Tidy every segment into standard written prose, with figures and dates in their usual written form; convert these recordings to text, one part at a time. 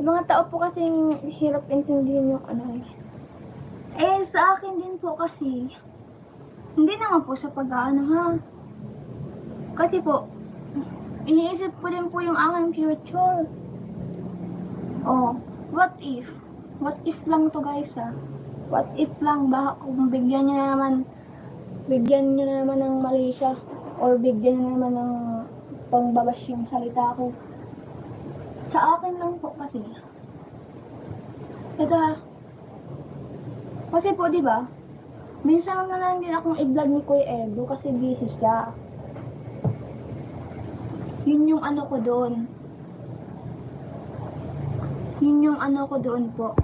Yung mga tao po kasing hirap intindihin yung ano. Sa akin din po kasi, hindi naman po sa pag-aano ha. Kasi po, iniisip ko din po yung aking future. What if? What if lang to guys ha? What if lang, baka kung bigyan nyo na naman ng mali siya, or bigyan nyo naman ng pangbabash yung salita ko. Sa akin lang po kasi. Ito ha. Kasi po, di ba? Minsan na lang din akong i-vlog ni Kuya Edo kasi busy siya. Yun yung ano ko doon. Yun yung ano ko doon po.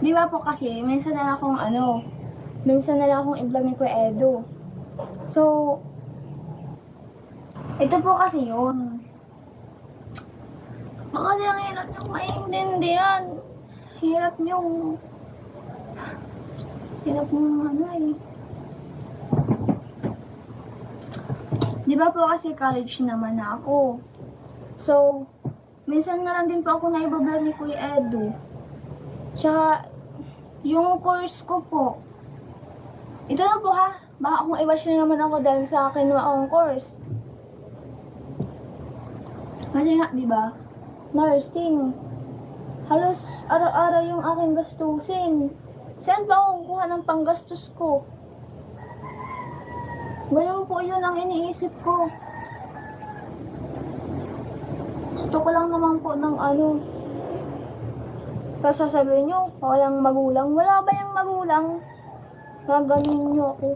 Di ba po kasi, minsan na lang akong i-vlog ni Kuya Edo. So, ito po kasi yun. Baka ang hirap niyong maintindihan. Hirap niyong Di ba po kasi college naman na ako. So, minsan na lang din po ako naibablog ni Kuya Edo. Tsaka, yung course ko po, ito na po ha, baka kung i-watch na naman ako dahil sa akin akong course. Kasi nga, di ba, nursing, halos araw-araw yung aking gastusin. Saan ba ako kukuha ng panggastos ko? Ganun po yun ang iniisip ko. Gusto ko lang naman po ng ano. Tapos sasabihin nyo, walang magulang. Wala ba yung magulang? Gaganin nyo ako.